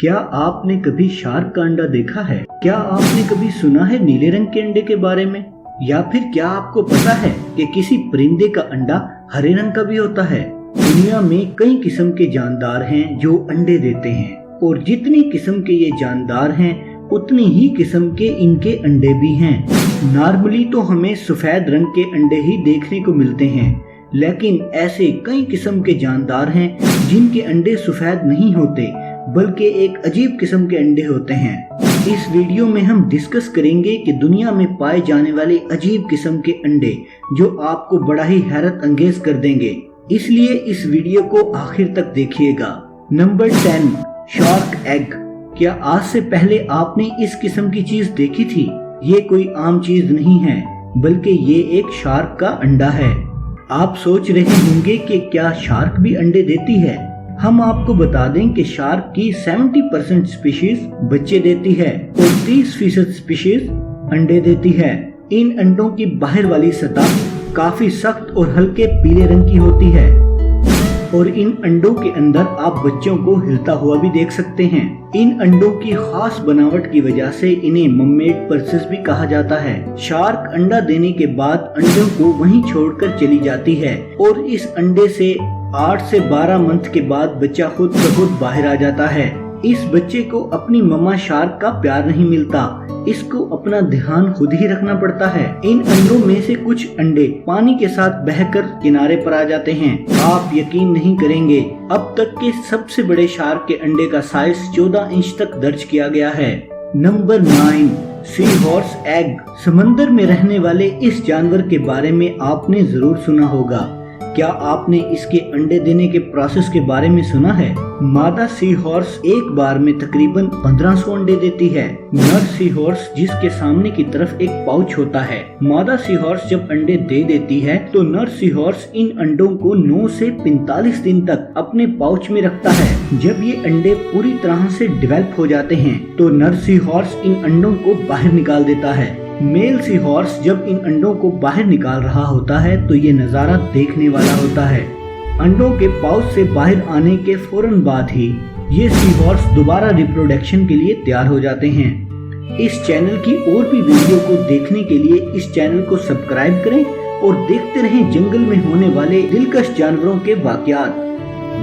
क्या आपने कभी शार्क का अंडा देखा है? क्या आपने कभी सुना है नीले रंग के अंडे के बारे में? या फिर क्या आपको पता है कि किसी परिंदे का अंडा हरे रंग का भी होता है? दुनिया में कई किस्म के जानदार हैं जो अंडे देते हैं, और जितनी किस्म के ये जानदार हैं उतनी ही किस्म के इनके अंडे भी हैं। नॉर्मली तो हमें सफेद रंग के अंडे ही देखने को मिलते हैं, लेकिन ऐसे कई किस्म के जानदार हैं जिनके अंडे सफेद नहीं होते बल्कि एक अजीब किस्म के अंडे होते हैं। इस वीडियो में हम डिस्कस करेंगे कि दुनिया में पाए जाने वाले अजीब किस्म के अंडे जो आपको बड़ा ही हैरत अंगेज कर देंगे, इसलिए इस वीडियो को आखिर तक देखिएगा। Number 10, shark egg. क्या आज से पहले आपने इस किस्म की चीज देखी थी? ये कोई आम चीज नहीं है, बल्कि ये एक शार्क का अंडा है। आप सोच रहे होंगे कि क्या शार्क भी अंडे देती है? हम आपको बता दें कि शार्क की 70% स्पीशीज बच्चे देती है और 30% स्पीशीज अंडे देती है। इन अंडों की बाहर वाली सतह काफी सख्त और हल्के पीले रंग की होती है, और इन अंडों के अंदर आप बच्चों को हिलता हुआ भी देख सकते हैं। इन अंडों की खास बनावट की वजह से इन्हें मम्मेट पर्सेस भी कहा जाता है। शार्क अंडा देने के बाद अंडों को वहीं छोड़कर चली जाती है, और इस अंडे से 8 से 12 मंथ के बाद बच्चा खुद ब खुद बाहर आ जाता है। इस बच्चे को अपनी मम्मा शार्क का प्यार नहीं मिलता, इसको अपना ध्यान खुद ही रखना पड़ता है। इन अंडों में से कुछ अंडे पानी के साथ बहकर किनारे पर आ जाते हैं। आप यकीन नहीं करेंगे, अब तक के सबसे बड़े शार्क के अंडे का साइज 14 इंच तक दर्ज किया गया है। Number 9, sea horse egg. समंदर में रहने वाले इस जानवर के बारे में आपने जरूर सुना होगा। क्या आपने इसके अंडे देने के प्रोसेस के बारे में सुना है? मादा सी हॉर्स एक बार में तकरीबन 1500 अंडे देती है। नर सी हॉर्स, जिसके सामने की तरफ एक पाउच होता है, मादा सी हॉर्स जब अंडे दे देती है तो नर सी हॉर्स इन अंडों को 9 से 45 दिन तक अपने पाउच में रखता है। जब ये अंडे पूरी तरह से डेवलप हो जाते हैं तो नर सी हॉर्स इन अंडों को बाहर निकाल देता है। मेल सी हॉर्स जब इन अंडों को बाहर निकाल रहा होता है तो ये नजारा देखने वाला होता है। अंडों के पाउच से बाहर आने के फौरन बाद ही ये सी हॉर्स दोबारा रिप्रोडक्शन के लिए तैयार हो जाते हैं। इस चैनल की और भी वीडियो को देखने के लिए इस चैनल को सब्सक्राइब करें और देखते रहें जंगल में होने वाले दिलकश जानवरों के वाकयात।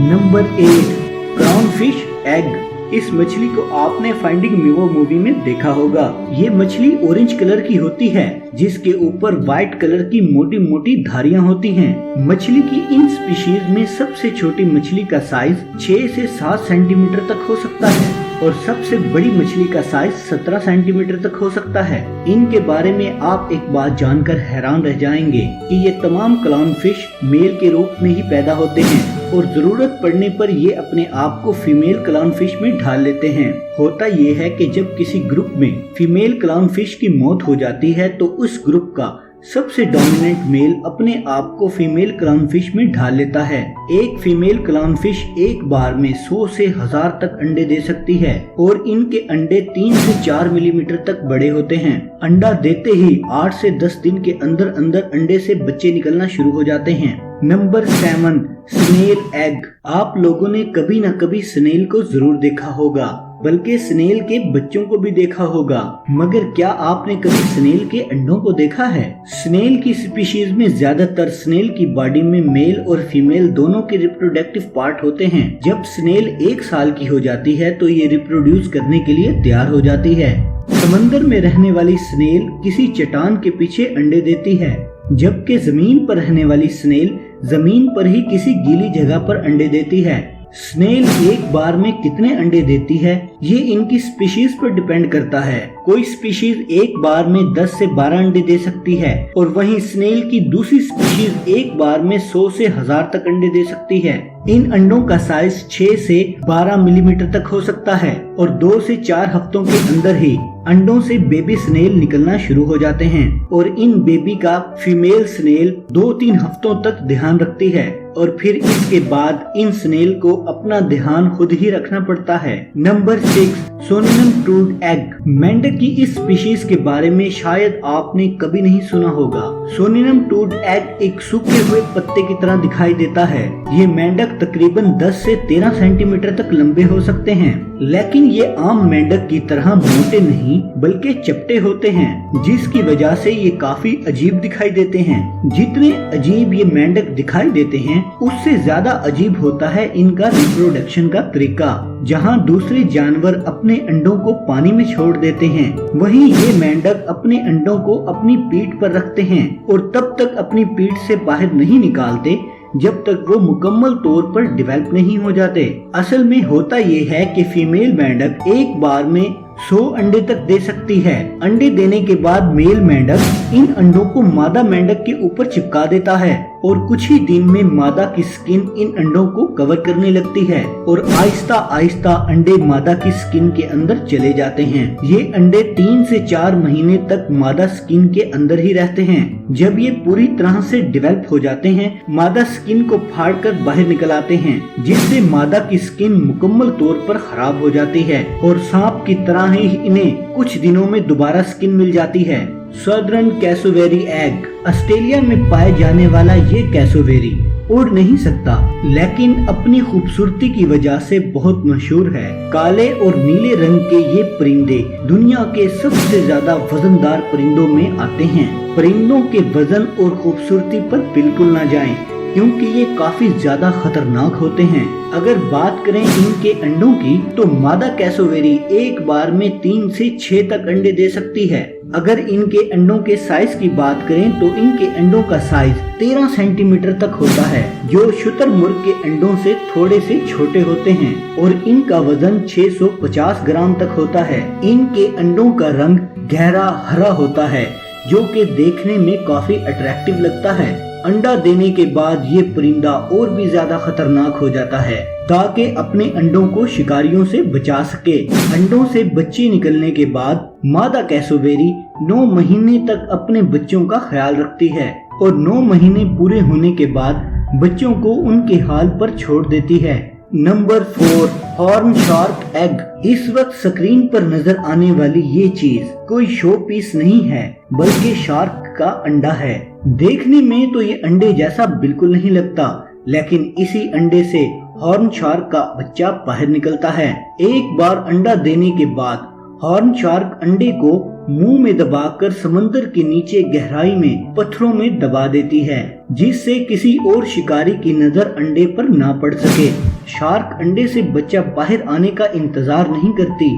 Number 8, crown fish egg. इस मछली को आपने फाइंडिंग नीमो मूवी में देखा होगा। ये मछली ऑरेंज कलर की होती है, जिसके ऊपर व्हाइट कलर की मोटी मोटी धारियां होती हैं। मछली की इन स्पीशीज में सबसे छोटी मछली का साइज 6 से 7 सेंटीमीटर तक हो सकता है, और सबसे बड़ी मछली का साइज 17 सेंटीमीटर तक हो सकता है। इनके बारे में आप एक बात जानकर हैरान रह जाएंगे कि ये तमाम क्लाउन फिश मेल के रूप में ही पैदा होते हैं, और जरूरत पड़ने पर ये अपने आप को फीमेल क्लाउन फिश में ढाल लेते हैं। होता ये है कि जब किसी ग्रुप में फीमेल क्लाउन फिश की मौत हो जाती है तो उस ग्रुप का सबसे डोमिनेंट मेल अपने आप को फीमेल क्लाउन फिश में ढाल लेता है। एक फीमेल क्लाउन फिश एक बार में 100 से 1000 तक अंडे दे सकती है, और इनके अंडे 3 से 4 मिलीमीटर तक बड़े होते हैं। अंडा देते ही 8 से 10 दिन के अंदर अंदर अंडे से बच्चे निकलना शुरू हो जाते हैं। Number 7, snail egg. आप लोगों ने कभी न कभी स्नेल को जरूर देखा होगा, बल्कि स्नेल के बच्चों को भी देखा होगा, मगर क्या आपने कभी स्नेल के अंडों को देखा है? स्नेल की स्पीशीज में ज्यादातर स्नेल की बॉडी में मेल और फीमेल दोनों के रिप्रोडक्टिव पार्ट होते हैं। जब स्नेल 1 साल की हो जाती है तो ये रिप्रोड्यूस करने के लिए तैयार हो जाती है। समंदर में रहने वाली स्नेल किसी चट्टान के पीछे अंडे देती है, जबकि जमीन पर रहने वाली स्नेल जमीन पर ही किसी गीली जगह पर अंडे देती है। स्नेल एक बार में कितने अंडे देती है ये इनकी स्पीशीज पर डिपेंड करता है। कोई स्पीशीज एक बार में 10 से 12 अंडे दे सकती है, और वहीं स्नेल की दूसरी स्पीशीज एक बार में 100 से 1000 तक अंडे दे सकती है। इन अंडों का साइज 6 से 12 मिलीमीटर तक हो सकता है, और 2 से 4 हफ्तों के अंदर ही अंडों से बेबी स्नेल निकलना शुरू हो जाते हैं, और इन बेबी का फीमेल स्नेल 2-3 हफ्तों तक ध्यान रखती है, और फिर इसके बाद इन स्नेल को अपना ध्यान खुद ही रखना पड़ता है। Number 6, Sonoran toad egg. मेंढक की इस स्पीशीज के बारे में शायद आपने कभी नहीं सुना होगा। सोनिनम टूड एग एक सूखे हुए पत्ते की तरह दिखाई देता है। ये मेंढक तकरीबन 10 से 13 सेंटीमीटर तक लंबे हो सकते हैं, लेकिन ये आम मेंढक की तरह मोटे नहीं बल्कि चपटे होते हैं, जिसकी वजह से ये काफी अजीब दिखाई देते हैं। जितने अजीब ये मेंढक दिखाई देते हैं उससे ज्यादा अजीब होता है इनका रिप्रोडक्शन का तरीका। जहाँ दूसरे जानवर अपने अंडों को पानी में छोड़ देते हैं, वहीं ये मेंढक अपने अंडों को अपनी पीठ पर रखते हैं और तब तक अपनी पीठ से बाहर नहीं निकालते जब तक वो मुकम्मल तौर पर डेवलप नहीं हो जाते। असल में होता ये है कि फीमेल मेंढक एक बार में 100 अंडे तक दे सकती है। अंडे देने के बाद मेल मेंढक इन अंडों को मादा मेंढक के ऊपर चिपका देता है और कुछ ही दिन में मादा की स्किन इन अंडों को कवर करने लगती है और आहिस्ता आहिस्ता अंडे मादा की स्किन के अंदर चले जाते हैं। ये अंडे 3 से 4 महीने तक मादा स्किन के अंदर ही रहते हैं। जब ये पूरी तरह से डेवलप हो जाते हैं, मादा स्किन को फाड़कर बाहर निकल आते हैं, जिससे मादा की स्किन मुकम्मल तौर पर खराब हो जाती है और सांप की तरह ही इन्हें कुछ दिनों में दोबारा स्किन मिल जाती है। Southern cassowary egg. ऑस्ट्रेलिया में पाए जाने वाला ये कैसोवेरी उड़ नहीं सकता, लेकिन अपनी खूबसूरती की वजह से बहुत मशहूर है। काले और नीले रंग के ये परिंदे दुनिया के सबसे ज्यादा वजनदार परिंदों में आते हैं। परिंदों के वजन और खूबसूरती पर बिल्कुल ना जाएं, क्योंकि ये काफी ज्यादा खतरनाक होते हैं। अगर बात करें इनके अंडों की, तो मादा कैसोवेरी एक बार में 3 से 6 तक अंडे दे सकती है। अगर इनके अंडों के साइज की बात करें तो इनके अंडों का साइज 13 सेंटीमीटर तक होता है, जो शुतुरमुर्ग के अंडों से थोड़े से छोटे होते हैं और इनका वजन 650 ग्राम तक होता है। इनके अंडों का रंग गहरा हरा होता है, जो कि देखने में काफी अट्रैक्टिव लगता है। अंडा देने के बाद ये परिंदा और भी ज्यादा खतरनाक हो जाता है, ताकि अपने अंडों को शिकारियों से बचा सके। अंडों से बच्चे निकलने के बाद मादा कैसोवेरी 9 महीने तक अपने बच्चों का ख्याल रखती है और 9 महीने पूरे होने के बाद बच्चों को उनके हाल पर छोड़ देती है। Number 4, horn shark egg. इस वक्त स्क्रीन पर नजर आने वाली ये चीज कोई शो पीस नहीं है, बल्कि शार्क का अंडा है। देखने में तो ये अंडे जैसा बिल्कुल नहीं लगता, लेकिन इसी अंडे से हॉर्न शार्क का बच्चा बाहर निकलता है। एक बार अंडा देने के बाद हॉर्न शार्क अंडे को मुंह में दबाकर समंदर के नीचे गहराई में पत्थरों में दबा देती है, जिससे किसी और शिकारी की नजर अंडे पर ना पड़ सके। शार्क अंडे से बच्चा बाहर आने का इंतजार नहीं करती,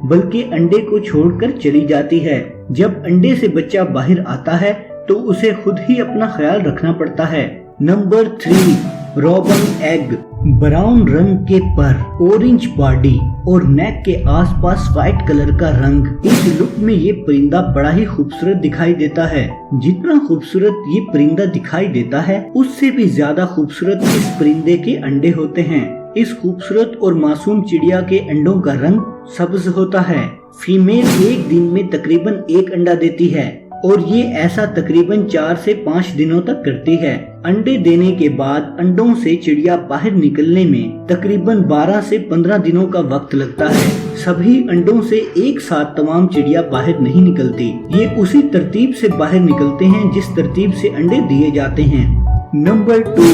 बल्कि अंडे को छोड़कर चली जाती है। जब अंडे से बच्चा बाहर आता है तो उसे खुद ही अपना ख्याल रखना पड़ता है। Number 3, रॉबन egg. ब्राउन रंग के पर, ऑरेंज बॉडी और नेक के आसपास व्हाइट कलर का रंग, इस लुक में ये परिंदा बड़ा ही खूबसूरत दिखाई देता है। जितना खूबसूरत ये परिंदा दिखाई देता है, उससे भी ज्यादा खूबसूरत इस परिंदे के अंडे होते हैं। इस खूबसूरत और मासूम चिड़िया के अंडों का रंग सब्ज होता है। फीमेल एक दिन में तकरीबन 1 अंडा देती है और ये ऐसा तकरीबन 4 से 5 दिनों तक करती है। अंडे देने के बाद अंडों से चिड़िया बाहर निकलने में तकरीबन 12 से 15 दिनों का वक्त लगता है। सभी अंडों से एक साथ तमाम चिड़िया बाहर नहीं निकलती, ये उसी तरतीब से बाहर निकलते हैं जिस तरतीब से अंडे दिए जाते हैं। Number 2,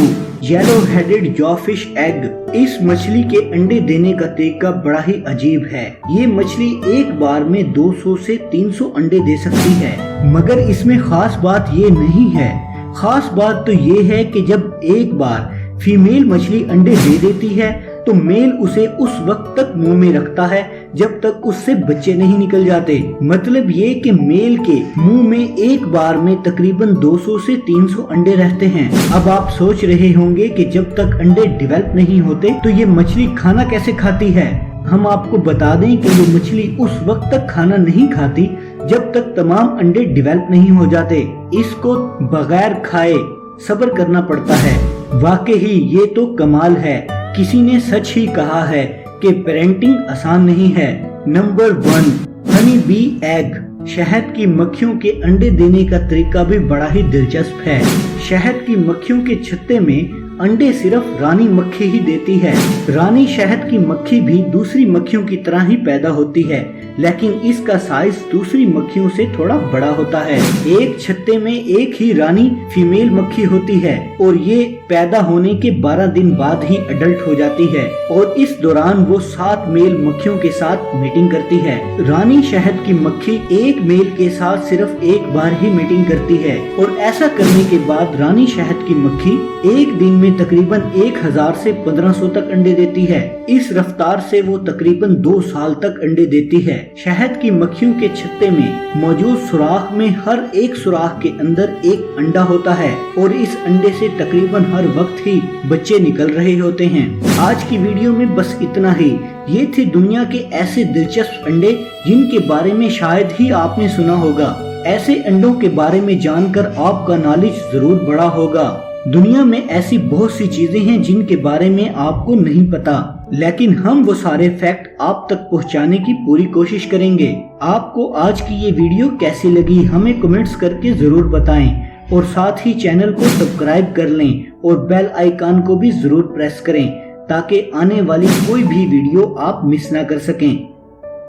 yellow headed jawfish egg. इस मछली के अंडे देने का तरीका बड़ा ही अजीब है। ये मछली एक बार में 200 से 300 अंडे दे सकती है, मगर इसमें खास बात ये नहीं है। खास बात तो ये है कि जब एक बार फीमेल मछली अंडे दे देती है तो मेल उसे उस वक्त तक मुंह में रखता है जब तक उससे बच्चे नहीं निकल जाते। मतलब ये कि मेल के मुंह में एक बार में तकरीबन 200 से 300 अंडे रहते हैं। अब आप सोच रहे होंगे कि जब तक अंडे डेवलप नहीं होते तो ये मछली खाना कैसे खाती है। हम आपको बता दें कि ये मछली उस वक्त तक खाना नहीं खाती जब तक तमाम अंडे डेवलप नहीं हो जाते। इसको बगैर खाए सब्र करना पड़ता है। वाकई ये तो कमाल है। किसी ने सच ही कहा है कि पेरेंटिंग आसान नहीं है। Number 1, honey bee egg. शहद की मक्खियों के अंडे देने का तरीका भी बड़ा ही दिलचस्प है। शहद की मक्खियों के छत्ते में अंडे सिर्फ रानी मक्खी ही देती है। रानी शहद की मक्खी भी दूसरी मक्खियों की तरह ही पैदा होती है, लेकिन इसका साइज दूसरी मक्खियों से थोड़ा बड़ा होता है। एक छत्ते में एक ही रानी फीमेल मक्खी होती है और ये पैदा होने के 12 दिन बाद ही अडल्ट हो जाती है और इस दौरान वो 7 मेल मक्खियों के साथ मीटिंग करती है। रानी शहद की मक्खी एक मेल के साथ सिर्फ एक बार ही मीटिंग करती है और ऐसा करने के बाद रानी शहद की मक्खी एक दिन में तकरीबन 1000 से 1500 तक अंडे देती है। इस रफ्तार से वो तकरीबन 2 साल तक अंडे देती है। शहद की मक्खियों के छत्ते में मौजूद सुराख में हर एक सुराख के अंदर एक अंडा होता है और इस अंडे से तकरीबन हर वक्त ही बच्चे निकल रहे होते हैं। आज की वीडियो में बस इतना ही। ये थे दुनिया के ऐसे दिलचस्प अंडे जिनके बारे में शायद ही आपने सुना होगा। ऐसे अंडों के बारे में जानकर आपका नॉलेज जरूर बढ़ा होगा। दुनिया में ऐसी बहुत सी चीजें हैं जिनके बारे में आपको नहीं पता, लेकिन हम वो सारे फैक्ट आप तक पहुंचाने की पूरी कोशिश करेंगे। आपको आज की ये वीडियो कैसी लगी हमें कमेंट्स करके जरूर बताएं और साथ ही चैनल को सब्सक्राइब कर लें और बेल आइकन को भी जरूर प्रेस करें ताकि आने वाली कोई भी वीडियो आप मिस ना कर सकें।